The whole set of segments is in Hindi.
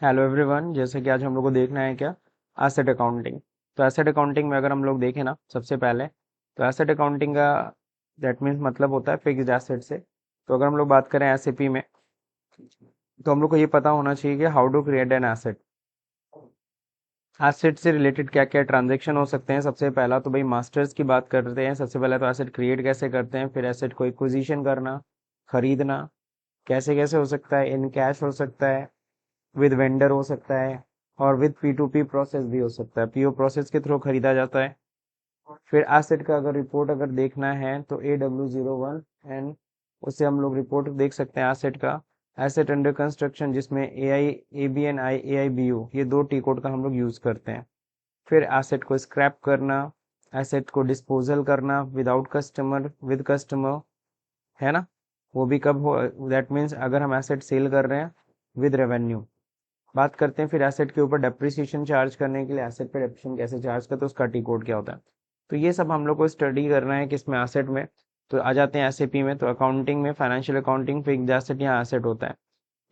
हेलो एवरीवन, जैसे कि आज हम लोग को देखना है क्या, एसेट अकाउंटिंग। तो एसेट अकाउंटिंग में अगर हम लोग देखें ना, सबसे पहले तो एसेट अकाउंटिंग का दैट मीन्स मतलब होता है फिक्स्ड एसेट से। तो अगर हम लोग बात करें एसएपी में, तो हम लोग को ये पता होना चाहिए कि how to create an asset. Asset से रिलेटेड क्या क्या ट्रांजेक्शन हो सकते हैं। सबसे पहला तो भाई मास्टर्स की बात करते हैं। सबसे पहले तो एसेट क्रिएट कैसे करते हैं, फिर एसेट को एक्विजिशन करना, खरीदना कैसे कैसे हो सकता है। इन कैश हो सकता है, विद वेंडर हो सकता है, और with P to P process भी हो सकता है। पीओ प्रोसेस के थ्रू खरीदा जाता है। फिर एसेट का अगर रिपोर्ट अगर देखना है तो AW01 एंड उससे हम लोग रिपोर्ट देख सकते हैं एसेट का। एसेट अंडर कंस्ट्रक्शन, जिसमें AIABNI AIBU ये दो टी कोड का हम लोग यूज करते हैं। फिर एसेट को स्क्रैप करना, एसेट को डिस्पोजल करना विदाउट कस्टमर, विद कस्टमर, है ना। वो भी कब हो, दैट मीन्स अगर हम एसेट सेल कर रहे हैं विद रेवेन्यू। बात करते हैं फिर एसेट के ऊपर डेप्रिसिएशन चार्ज करने के लिए, एसेट पे डेप्रिसिएशन कैसे चार्ज करते हैं, उसका टी कोड क्या होता है। तो ये सब हम लोग को स्टडी करना है किसमें, एसेट में। तो आ जाते हैं एसएपी में। तो अकाउंटिंग में फाइनेंशियल अकाउंटिंग फिक्स्ड एसेट यहाँ एसेट होता है।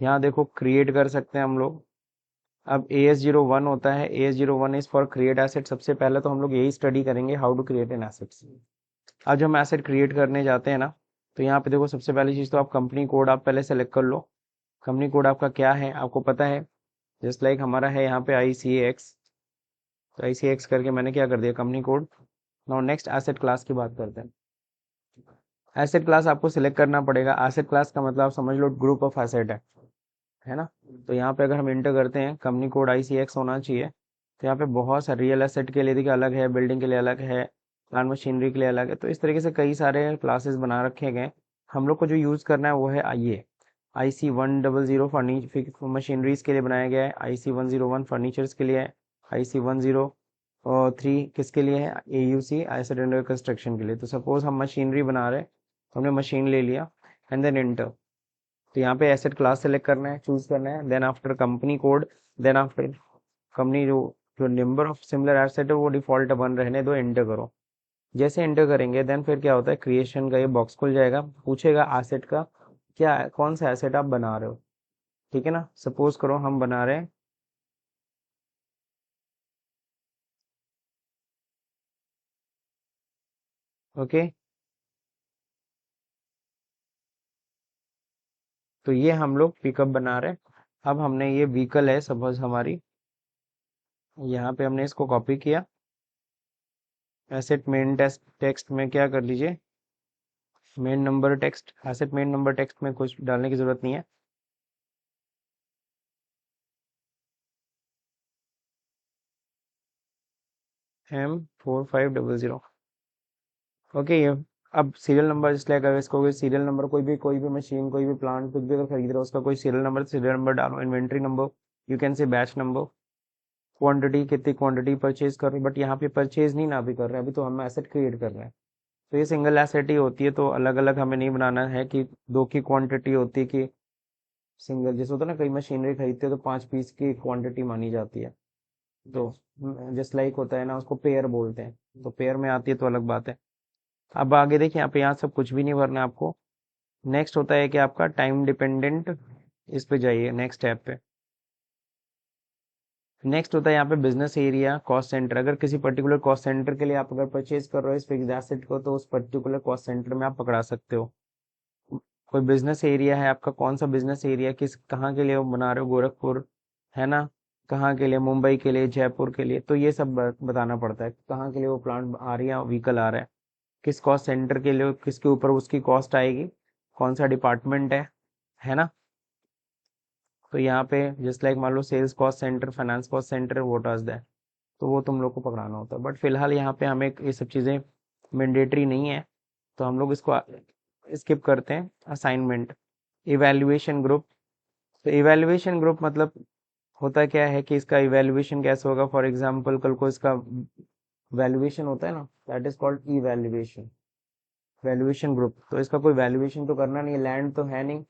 यहाँ देखो क्रिएट कर सकते हैं हम लोग। अब AS01 होता है, AS01 is for create asset. सबसे पहले तो हम लोग यही स्टडी करेंगे how to create an asset. अब जब हम एसेट क्रिएट करने जाते हैं ना, तो यहाँ पे देखो सबसे पहली चीज तो आप कंपनी कोड आप पहले सेलेक्ट कर लो। कंपनी कोड आपका क्या है आपको पता है। जस्ट लाइक हमारा है यहाँ पे ICAX। तो ICAX करके मैंने क्या कर दिया, company code. Now next asset class की बात करते हैं। एसेट क्लास आपको सिलेक्ट करना पड़ेगा। एसेट क्लास का मतलब आप समझ लो ग्रुप ऑफ एसेट है ना। तो यहाँ पे अगर हम इंटर करते हैं कंपनी कोड ICAX होना चाहिए। तो यहाँ पे बहुत सारे रियल एसेट के लिए देखिए अलग है, बिल्डिंग के लिए अलग है, प्लांट मशीनरी के लिए अलग है। तो इस तरीके से कई सारे क्लासेस बना रखे गए। हम लोग को जो यूज करना है वो है ये IC100 फर्नीचर मशीनरीज के लिए बनाया गया है, IC101 फर्नीचर्स के लिए है, IC103 किसके लिए है, AUC एसेट अंडर कंस्ट्रक्शन के लिए। तो सपोज हम मशीनरी बना रहे हैं, तो हमने मशीन ले लिया एंड देन इंटर। तो यहाँ पे एसेट क्लास सेलेक्ट करना है, चूज करना है, then after company code, then after company जो जो नंबर ऑफ सिमिलर एसेट है वो डिफॉल्ट वन रहने दो, एंटर करो। जैसे एंटर करेंगे देन फिर क्या होता है, क्रिएशन का ये बॉक्स खुल जाएगा, पूछेगा एसेट का क्या है, कौन सा एसेट आप बना रहे हो। ठीक है ना, सपोज करो हम बना रहे हैं, ओके। तो ये हम लोग पिकअप बना रहे हैं। अब हमने ये व्हीकल है सपोज हमारी, यहाँ पे हमने इसको कॉपी किया। एसेट मेन टेक्स्ट टेक्स्ट में क्या कर लीजिए, main number text, asset main number text में कुछ डालने की जरूरत नहीं है। M4500, okay. ये अब सीरियल नंबर जिसलिए अगर इसको कोई सीरियल नंबर, कोई भी मशीन, कोई भी प्लांट कुछ भी अगर खरीद रहे हो उसका कोई सीरियल नंबर डालो। Inventory number, you can say batch number, quantity कितनी क्वांटिटी परचेज कर रहे हो, बट यहाँ पे परचेज नहीं ना भी कर रहे हैं, अभी तो हम एसेट क्रिएट कर रहे हैं। तो ये सिंगल एसेट ही होती है, तो अलग अलग हमें नहीं बनाना है कि दो की क्वांटिटी होती है कि सिंगल। जैसे होता है ना, कई मशीनरी खरीदते हो तो 5 पीस की क्वांटिटी मानी जाती है। तो जस्ट लाइक होता है ना, उसको पेयर बोलते हैं। तो पेयर में आती है तो अलग बात है। अब आगे देखिए, यहाँ पे यहाँ सब कुछ भी नहीं भरना है आपको। नेक्स्ट होता है कि आपका टाइम डिपेंडेंट, इस पे जाइए नेक्स्ट टैब पे। नेक्स्ट होता है यहाँ पे बिजनेस एरिया कॉस्ट सेंटर। अगर किसी पर्टिकुलर कॉस्ट सेंटर के लिए आप अगर परचेज कर रहे हो इस फिक्स्ड एसेट को, तो उस पर्टिकुलर कॉस्ट सेंटर में आप पकड़ा सकते हो। कोई बिजनेस एरिया है आपका, कौन सा बिजनेस एरिया, किस कहाँ के लिए वो बना रहे हो, गोरखपुर है ना, कहाँ के लिए, मुंबई के लिए, जयपुर के लिए। तो ये सब बताना पड़ता है कहाँ के लिए वो प्लांट आ रही है, व्हीकल आ रहा है, किस कॉस्ट सेंटर के लिए, किसके ऊपर उसकी कॉस्ट आएगी, कौन सा डिपार्टमेंट है ना। तो यहाँ पे जस्ट लाइक मान लो sales cost centre, finance cost centre, what was that. तो वो तुम लोग को पकड़ाना होता है, बट फिलहाल यहाँ पे हमें ये सब चीज़ें मैंडेटरी नहीं है, तो हम लोग इसको स्किप करते हैं। Assignment, evaluation group. तो इवैल्यूएशन ग्रुप मतलब होता क्या है कि इसका इवैल्यूएशन कैसे होगा। फॉर एग्जांपल कल को इसका वैल्यूएशन होता है ना, that is called evaluation, valuation group. तो इसका कोई वैल्यूएशन तो करना नहीं है, लैंड तो है नहीं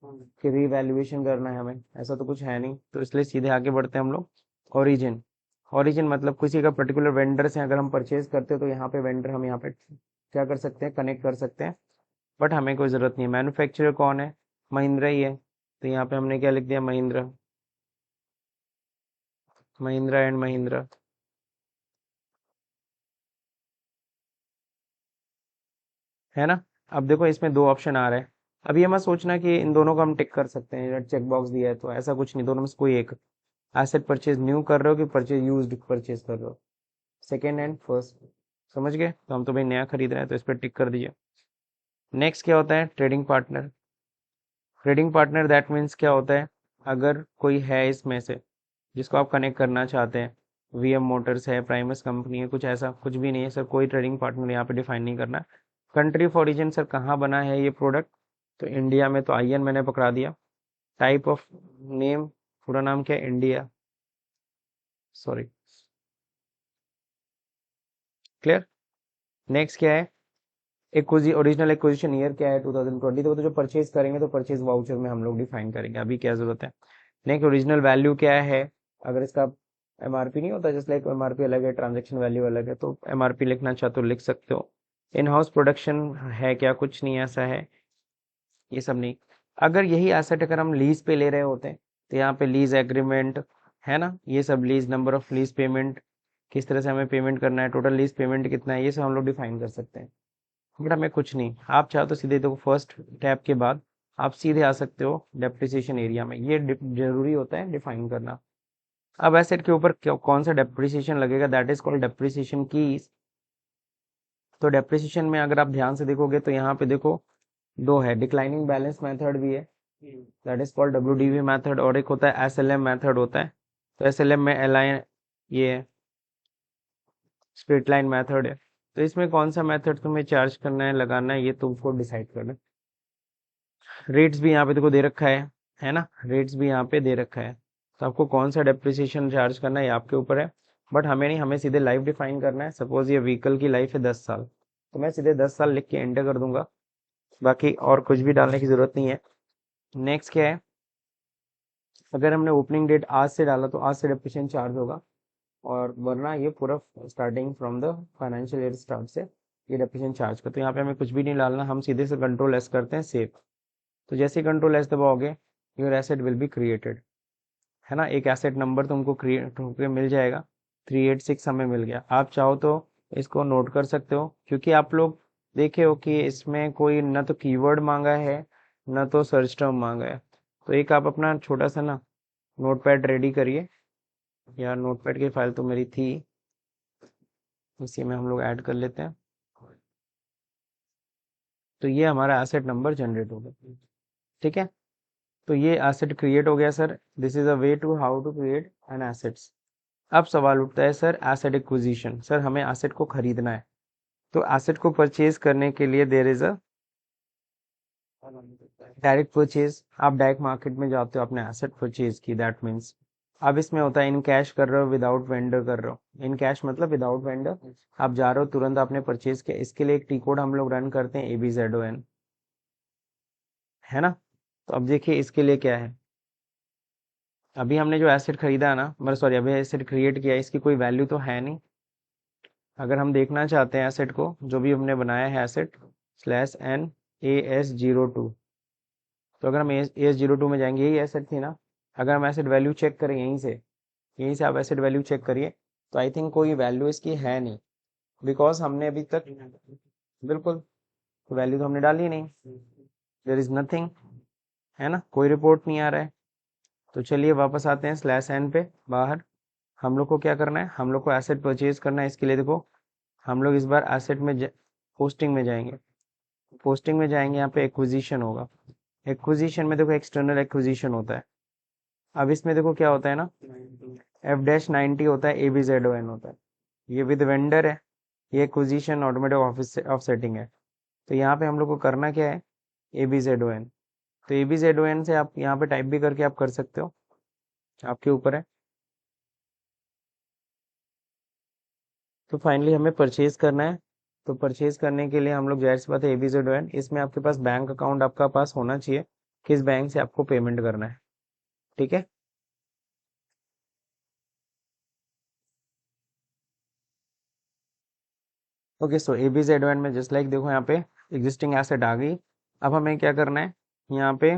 कि रीवैल्यूएशन करना है हमें, ऐसा तो कुछ है नहीं। तो इसलिए सीधे आगे बढ़ते हैं हम लोग। ओरिजिन, ओरिजिन मतलब किसी का पर्टिकुलर वेंडर से अगर हम परचेज करते हैं तो यहाँ पे वेंडर हम यहाँ पे क्या कर सकते हैं, कनेक्ट कर सकते हैं, बट हमें कोई ज़रूरत नहीं है। मैन्युफैक्चरर कौन है, महिंद्रा ही है। तो यहाँ पे हमने क्या लिख दिया, महिंद्रा। महिंद्रा एंड महिंद्रा। है ना। अब देखो इसमें दो ऑप्शन आ रहे हैं। अब ये मत सोचना कि इन दोनों को हम टिक कर सकते हैं, चेक बॉक्स दिया है तो ऐसा कुछ नहीं, दोनों में से कोई एक। एसेट परचेज न्यू कर रहे हो कि परचेज यूज्ड परचेज कर रहे हो, सेकेंड एंड फर्स्ट। समझ गए। तो हम तो भाई नया खरीद रहे हैं तो इस पर टिक कर दीजिए। नेक्स्ट क्या होता है, trading partner. Trading partner that means क्या होता है, अगर कोई है इसमें से जिसको आप कनेक्ट करना चाहते हैं, वीएम मोटर्स है, प्राइमस कंपनी है, कुछ ऐसा कुछ भी नहीं है सर, कोई ट्रेडिंग पार्टनर यहाँ पे डिफाइन नहीं करना। कंट्री ऑफ ओरिजिन सर, कहाँ बना है ये प्रोडक्ट, तो इंडिया में, तो आईएन मैंने पकड़ा दिया। टाइप ऑफ नेम, पूरा नाम क्या है, इंडिया, सॉरी, क्लियर। नेक्स्ट क्या है, ओरिजिनल एक्विजिशन ईयर क्या है, 2020। तो जो परचेज करेंगे तो परचेज वाउचर में हम लोग डिफाइन करेंगे, अभी क्या जरूरत है। नेक्स्ट ओरिजिनल वैल्यू क्या है, अगर इसका एमआरपी नहीं होता, जैसे लाइक एमआरपी अलग है, ट्रांजेक्शन वैल्यू अलग है, तो एमआरपी लिखना चाहो तो लिख सकते हो। इन हाउस प्रोडक्शन है क्या, कुछ नहीं ऐसा है, ये सब नहीं। अगर यही एसेट अगर हम लीज पे ले रहे होते हैं तो यहाँ पे लीज एग्रीमेंट है ना, ये सब lease, number of lease payment, किस तरह से हमें पेमेंट करना है, टोटल लीज पेमेंट कितना है, ये सब हम लोग डिफाइन कर सकते हैं। बट हमें कुछ नहीं, आप चाहो तो सीधे देखो फर्स्ट टैब के बाद आप सीधे आ सकते हो डेप्रिसिएशन एरिया में, ये जरूरी होता है डिफाइन करना। अब एसेट के ऊपर कौन सा डेप्रिसिएशन लगेगा, that is called depreciation keys. तो डेप्रिसिएशन में अगर आप ध्यान से देखोगे तो यहाँ पे देखो दो है, डिक्लाइनिंग बैलेंस मेथड भी है, that is called WDV method, और एक होता है एसएलएम मेथड होता है। तो एसएलएम में एलाइन, ये स्ट्रेट लाइन मेथड है। तो इसमें कौन सा मेथड तुम्हें चार्ज करना है, लगाना है, ये तुमको डिसाइड करना है। रेट्स भी यहाँ पे देखो दे रखा है ना, रेट्स भी यहाँ पे दे रखा है। तो आपको कौन सा डेप्रिसिएशन चार्ज करना है ये आपके ऊपर है, बट हमें नहीं, हमें सीधे लाइफ डिफाइन करना है। सपोज ये व्हीकल की लाइफ है 10 साल, तो मैं सीधे 10 साल लिख के एंटर कर दूंगा, बाकी और कुछ भी डालने की जरूरत नहीं है। नेक्स्ट क्या है, अगर हमने ओपनिंग डेट आज से डाला तो आज से डेप्रिसिएशन चार्ज होगा, और वरना ये पूरा starting from the financial year start से ये डेप्रिसिएशन चार्ज करते हैं। यहाँ पे हमें कुछ भी नहीं डालना, हम सीधे से कंट्रोल एस करते हैं, सेव। तो जैसे ही कंट्रोल एस दबाओगे your asset will be created, है ना। एक एसेट नंबर तुमको क्रिएट होकर मिल जाएगा, 386 हमें मिल गया। आप चाहो तो इसको नोट कर सकते हो, क्योंकि आप लोग देखे हो कि इसमें कोई न तो कीवर्ड मांगा है न तो सर्च टर्म मांगा है। तो एक आप अपना छोटा सा ना नोटपैड रेडी करिए, यार नोटपैड की फाइल तो मेरी थी, इसी में हम लोग ऐड कर लेते हैं। तो ये हमारा एसेट नंबर जनरेट हो गया, ठीक है। तो ये एसेट क्रिएट हो गया sir, this is a way to how to create an assets. अब सवाल उठता है सर एसेट एक्विजिशन, सर हमें एसेट को खरीदना है, तो एसेट को परचेज करने के लिए there is a direct purchase. आप डायरेक्ट मार्केट में जाते हो, अपने एसेट परचेज की, दैट मीन्स अब इसमें होता है इन कैश कर रहे हो, विदाउट वेंडर कर रहे हो। इन कैश मतलब विदाउट वेंडर, आप जा रहे हो तुरंत आपने परचेज किया। इसके लिए एक टी कोड हम लोग रन करते हैं, ABZON, है ना। तो अब देखिए इसके लिए क्या है, अभी हमने जो एसेट खरीदा है ना, मतलब सॉरी अभी एसेट क्रिएट किया है, इसकी कोई वैल्यू तो है नहीं। अगर हम देखना चाहते हैं एसेट को, जो भी हमने बनाया है एसेट /NAS02, तो अगर हम AS02 में जाएंगे, यही एसेट थी ना। अगर हम एसेट वैल्यू चेक करें यहीं से आप एसेट वैल्यू चेक करिए, तो आई थिंक कोई वैल्यू इसकी है नहीं, बिकॉज हमने अभी तक, बिल्कुल, वैल्यू तो हमने डाली नहीं, देयर इज नथिंग, है ना, कोई रिपोर्ट नहीं आ रहा है। तो चलिए वापस आते हैं /N पे बाहर। हम लोग को क्या करना है, हम लोग को एसेट परचेज करना है। इसके लिए देखो हम लोग इस बार एसेट में पोस्टिंग में जाएंगे, पोस्टिंग में जाएंगे, यहाँ पे एक्विजिशन होगा। एक्विजिशन में देखो एक्सटर्नल एक्विजिशन होता है। अब इसमें देखो क्या होता है ना, F-90 होता है, ABZON होता है, ये विद वेंडर है, ये एक्विजिशन ऑटोमेटिक ऑफिस ऑफसेटिंग है। तो यहाँ पे हम लोग को करना क्या है, ABZON। तो ABZON से आप यहाँ पे टाइप भी करके आप कर सकते हो, आपके ऊपर है। तो फाइनली हमें परचेज करना है, तो परचेज करने के लिए हम लोग जाहिर सी बात है ABZON, इसमें आपके पास बैंक अकाउंट आपका पास होना चाहिए, किस बैंक से आपको पेमेंट करना है, ठीक है। ओके, सो ABZON में जस्ट लाइक देखो यहाँ पे एग्जिस्टिंग एसेट आ गई। अब हमें क्या करना है, यहाँ पे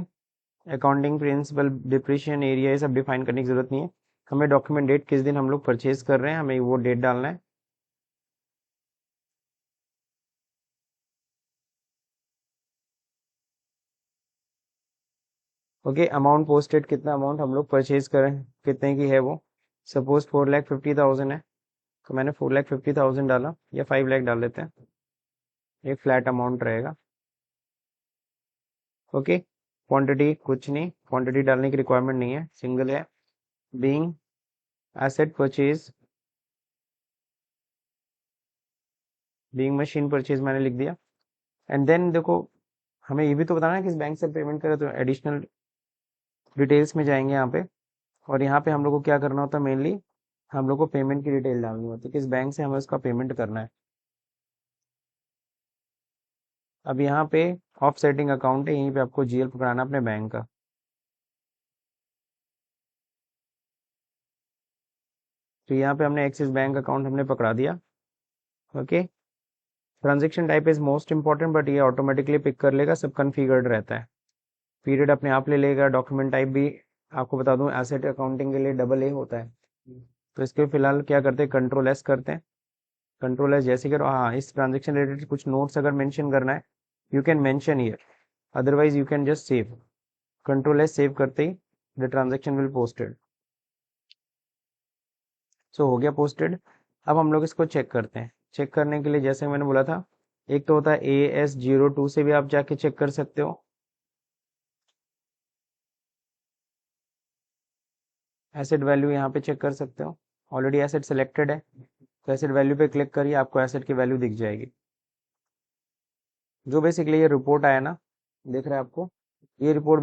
अकाउंटिंग प्रिंसिपल, डिप्रिशिएशन एरिया, ये सब डिफाइन करने की जरूरत नहीं है। हमें डॉक्यूमेंट डेट किस दिन हम लोग परचेज कर रहे हैं, हमें वो डेट डालना है। ओके, अमाउंट पोस्टेड, कितना अमाउंट हम लोग परचेज करें, कितने की है वो। सपोज 4,50,000 है, तो मैंने 4,50,000 डाला, या 5 लाख डाल लेते हैं, एक फ्लैट अमाउंट रहेगा। ओके, क्वांटिटी कुछ नहीं, क्वांटिटी डालने की रिक्वायरमेंट नहीं है, सिंगल है। Being asset purchase, being machine purchase मैंने लिख दिया। एंड देन देखो, हमें ये भी तो बताना है किस बैंक से पेमेंट करें, तो एडिशनल डिटेल्स में जाएंगे यहाँ पे, और यहाँ पे हम लोग को क्या करना होता है, मेनली हम लोग को पेमेंट की डिटेल डालनी होती है, किस बैंक से हमें उसका पेमेंट करना है। अब यहाँ पे ऑफ सेटिंग अकाउंट है, यहीं पे आपको जीएल पकड़ाना अपने बैंक का। तो यहाँ पे हमने एक्सिस बैंक अकाउंट हमने पकड़ा दिया। Okay, transaction type is most important, but ये ऑटोमेटिकली पिक कर लेगा, सब कन्फिगर्ड रहता है। पीरियड अपने आप ले लेगा। डॉक्यूमेंट टाइप भी आपको बता दूं, एसेट अकाउंटिंग के लिए AA होता है। तो इसके फिलहाल क्या करते हैं, कंट्रोल S करते हैं। कंट्रोल S जैसे करो, हाँ, इस ट्रांजेक्शन रिलेटेड कुछ नोट्स अगर मेंशन करना है, you can mention here, otherwise you can just save. Control S save करते ही द ट्रांजेक्शन विल पोस्टेड। सो हो गया पोस्टेड। अब हम लोग इसको चेक करते हैं। चेक करने के लिए जैसे मैंने बोला था, एक तो होता है AS02 से भी आप जाके चेक कर सकते हो। एसेट वैल्यू यहाँ पे चेक कर सकते हो, ऑलरेडी एसेट सिलेक्टेड है, तो एसेट वैल्यू पे क्लिक करिए, आपको एसेट की वैल्यू दिख जाएगी। जो बेसिकली ये रिपोर्ट आया ना, दिख रहा है आपको, ये रिपोर्ट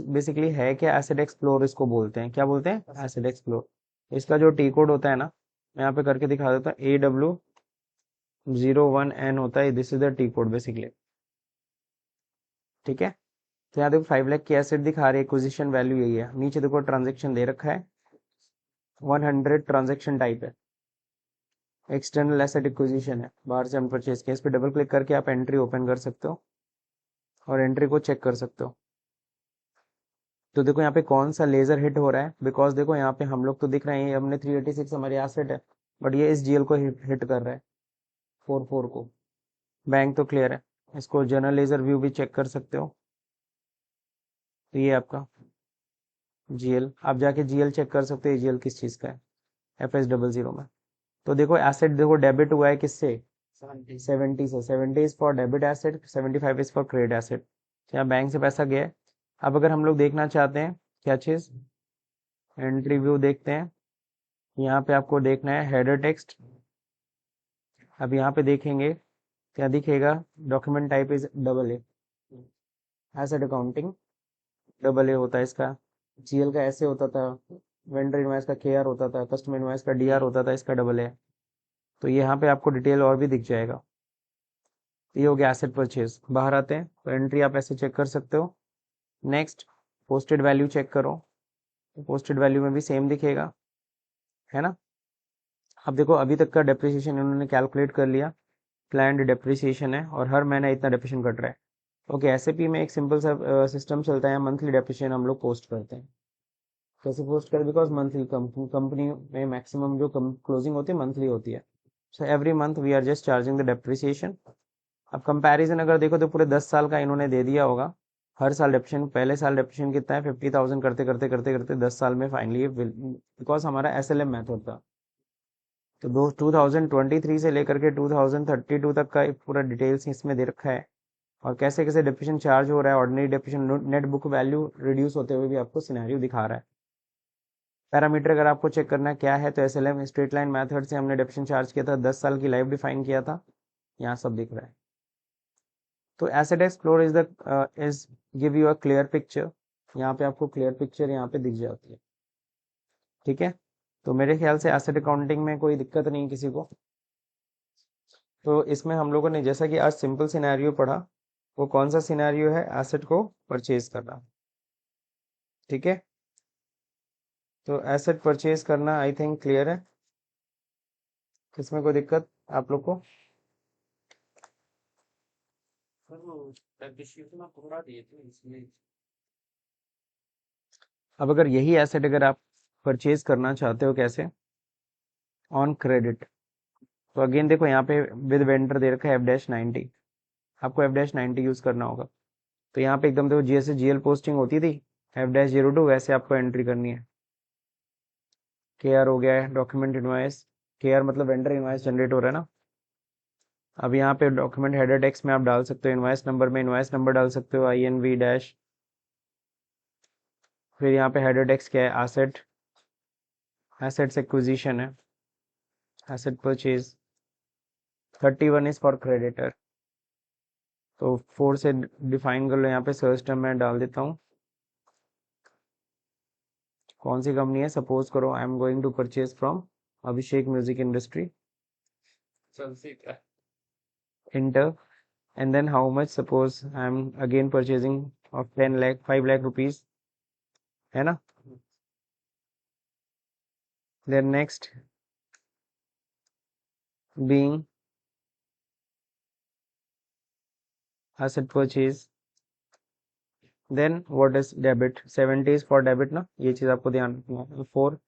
बेसिकली है क्या, एसेट एक्सप्लोर इसको बोलते हैं। क्या बोलते हैं, एसेट एक्सप्लोर। इसका जो टी कोड होता है ना, मैं यहाँ पे करके दिखा देता हूँ, AW01N होता है, this is the T code basically. ठीक है, तो यहाँ देखो 5 लाख की एसेट दिखा रही है, एक्विजिशन वैल्यू यही है। नीचे देखो ट्रांजेक्शन दे रखा है, 100 ट्रांजेक्शन टाइप है, एक्सटर्नल एसेट एक्विजिशन है, बाहर से हम परचेज किया। इस पे डबल क्लिक करके आप एंट्री ओपन कर सकते हो और एंट्री को चेक कर सकते हो। तो देखो यहाँ पे कौन सा लेजर हिट हो रहा है, बिकॉज देखो यहाँ पे हम लोग तो दिख रहे हैं, हमने 386 हमारी एसेट है, बट ये इस जीएल को हिट कर रहा है, 44 को। बैंक तो क्लियर है, इसको जर्नल लेजर व्यू भी चेक कर सकते हो। तो ये आपका जीएल, आप जाके जीएल चेक कर सकते हो, जीएल किस चीज का है, FS00 में। तो देखो एसेट देखो डेबिट हुआ है किससे, 70 से। 70 is for debit asset, 75 is for credit asset. यहाँ बैंक से पैसा गया है। अब अगर हम लोग देखना चाहते हैं क्या चीज, एंट्री व्यू देखते हैं। यहाँ पे आपको देखना है हेडर टेक्स्ट। अब यहाँ पे देखेंगे क्या दिखेगा, document type is AA, asset accounting AA होता है इसका। जीएल का ऐसे होता था, वेंडर इनवॉइस का KR होता था, कस्टमर इनवॉइस का DR होता था, इसका AA है। तो यहाँ पे आपको डिटेल और भी दिख जाएगा। ये हो गया एसेट परचेज। बाहर आते हैं तो एंट्री आप ऐसे चेक कर सकते हो। नेक्स्ट, पोस्टेड वैल्यू चेक करो, पोस्टेड वैल्यू में भी सेम दिखेगा, है ना। अब देखो अभी तक का डेप्रिसिएशन इन्होंने कैलकुलेट कर लिया, प्लान्ड डेप्रिसिएशन है और हर महीना इतना डेप्रिसिएशन कट रहा है। ओके, एसएपी में एक सिंपल सा सिस्टम चलता है, मंथली डेप्रिसिएशन हम लोग पोस्ट करते हैं। कैसे पोस्ट करें, बिकॉज मंथली कंपनी में मैक्सिमम जो क्लोजिंग होती है मंथली होती है, so every month we are just charging the depreciation. अब कंपैरिजन अगर देखो तो पूरे 10 साल का इन्होंने दे दिया होगा, हर साल डेप्रिसिएशन, पहले साल डेप्रिसिएशन कितना है, 50,000 करते करते करते करते 10 साल में फाइनली, बिकॉज हमारा SLM मेथड था। तो दो 2023 से लेकर के 2032 तक का एक पूरा डिटेल्स इसमें दे रखा है, और कैसे कैसे डेप्रिसिएशन चार्ज हो रहा है, ordinary depreciation, net book value reduce होते हुए भी आपको सिनेरियो दिखा रहा है। पैरामीटर अगर आपको चेक करना है क्या है, तो SLM स्ट्रेट लाइन मेथड से हमने डेप्रिसिएशन चार्ज किया था, 10 साल की लाइफ डिफाइन किया था, यहाँ सब दिख रहा है। तो asset explore is give you a clear picture, यहाँ पे आपको क्लियर पिक्चर यहाँ पे दिख जाती है। ठीक है, तो मेरे ख्याल से एसेट अकाउंटिंग में कोई दिक्कत नहीं किसी को। तो इसमें हम लोगों ने जैसा कि आज सिंपल सिनेरियो पढ़ा, वो कौन सा सिनेरियो है, एसेट को परचेज करना। ठीक है, तो एसेट परचेज करना आई थिंक क्लियर है, इसमें कोई दिक्कत आप लोग को। अब अगर यही एसेट अगर आप परचेज करना चाहते हो कैसे, ऑन क्रेडिट। तो अगेन देखो यहाँ पे विद वेंडर दे रखा है F-90, आपको F-90 यूज करना होगा। तो यहाँ पे एकदम देखो जैसे GL पोस्टिंग होती थी F-02 वैसे आपको एंट्री करनी है। KR हो गया है डॉक्यूमेंट इनवाइस, KR मतलब वेंडर इनवाइस जनरेट हो रहा है ना। अब यहाँ पे डॉक्यूमेंट हेडर टेक्स्ट में आप डाल सकते हो इनवाइस नंबर में इनवाइस नंबर डाल सकते हो INV डैश। फिर यहाँ पे हेडर टेक्स्ट क्या है, एसेट, एसेट्स एक्विजिशन है, asset purchase. 31 is for creditor. तो 4 से डिफाइन कर लो, यहाँ पे सर्च टर्म मैं डाल देता हूँ कौन सी कंपनी है। सपोज करो I am going to purchase from Abhishek music industry, enter, and then how much, suppose I am again purchasing of 10 lakh 5 lakh rupees, है ना। then next being asset purchase, then what is debit, 70 is for debit ना, ये चीज आपको ध्यान रखना है। 4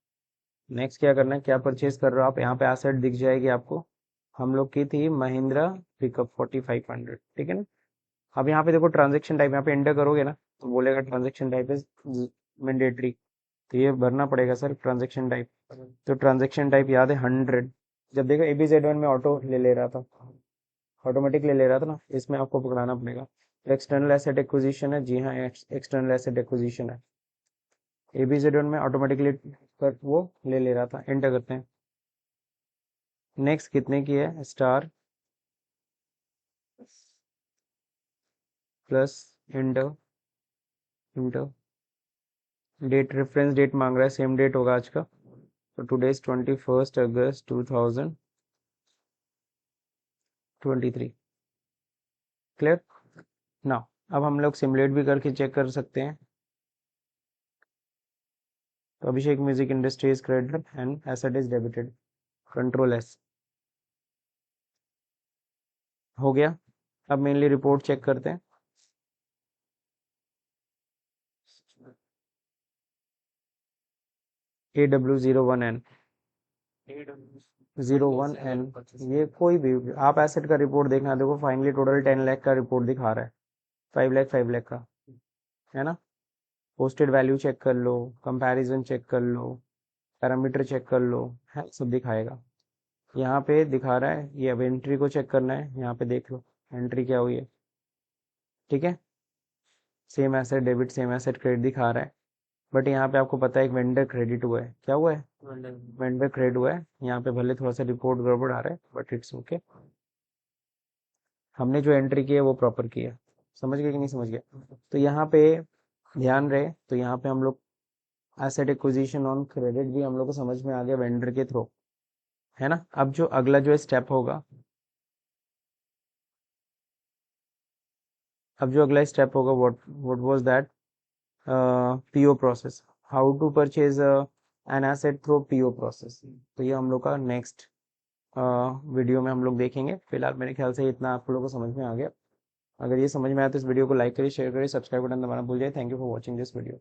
नेक्स्ट क्या करना है, क्या परचेज कर रहे हो आप, यहाँ पे एसेट दिख जाएगी आपको, हम लोग की थी महिंद्रा पिकअप 4500, ठीक है ना। अब यहाँ पे देखो ट्रांजेक्शन टाइप, यहाँ पे एंटर करोगे ना तो बोलेगा ट्रांजेक्शन टाइप इज मैंडेटरी, तो ये भरना पड़ेगा सर ट्रांजेक्शन टाइप। तो ट्रांजेक्शन टाइप याद है 100, जब देखो ABZ1 में ऑटो ले रहा था, ऑटोमेटिक ले रहा था ना, इसमें आपको पकड़ाना पड़ेगा। एक्सटर्नल एसेट एक्विजिशन है, जी हाँ एक्सटर्नल एसेट एक्विजिशन है। ABZ1 में ऑटोमेटिकली कर वो ले रहा था, एंटर करते हैं। नेक्स्ट कितने की है, Star Plus enter, enter, date reference date मांग रहा है, सेम डेट होगा आज का, तो टुडे इज 21 अगस्त 2023। क्लियर ना। अब हम लोग सिमुलेट भी करके चेक कर सकते हैं। तो Abhishek music industry is credited and asset is debited, control S हो गया। अब मेनली रिपोर्ट चेक करते हैं। AW01N 01N, ये कोई भी आप एसेट का रिपोर्ट देखना, देखो फाइनली टोटल 10 लाख का रिपोर्ट दिखा रहा है, 5 लाख का, है ना। पोस्टेड वैल्यू चेक कर लो, कंपैरिजन चेक कर लो, पैरामीटर चेक कर लो, है सब दिखाएगा। यहाँ पे दिखा रहा है, ये अब एंट्री को चेक करना है, यहाँ पे देख लो एंट्री क्या हुई है, ठीक है। Same asset debit same asset credit दिखा रहा है, बट यहाँ पे आपको पता है एक वेंडर क्रेडिट हुआ है, क्या हुआ है, वेंडर क्रेडिट हुआ है। यहाँ पे भले थोड़ा सा रिपोर्ट गड़बड़ आ रहा है बट इट्स ओके, हमने जो एंट्री की है वो प्रॉपर की है। समझ गए कि नहीं समझ गए। तो यहाँ पे ध्यान रहे, तो यहाँ पे हम लोग एसेट एक्विजिशन ऑन क्रेडिट भी हम लोग को समझ में आ गया वेंडर के थ्रू, है ना। अब जो अगला जो स्टेप होगा, अब जो अगला स्टेप होगा what was that, PO process, how to purchase an asset through PO process. तो ये हम लोग का नेक्स्ट वीडियो में हम लोग देखेंगे। फिलहाल मेरे ख्याल से इतना आप लोगों को समझ में आ गया। अगर ये समझ में आया तो इस वीडियो को लाइक करिए, शेयर करिए, सब्सक्राइब बटन दबाना भूल जाए। Thank you for watching this video.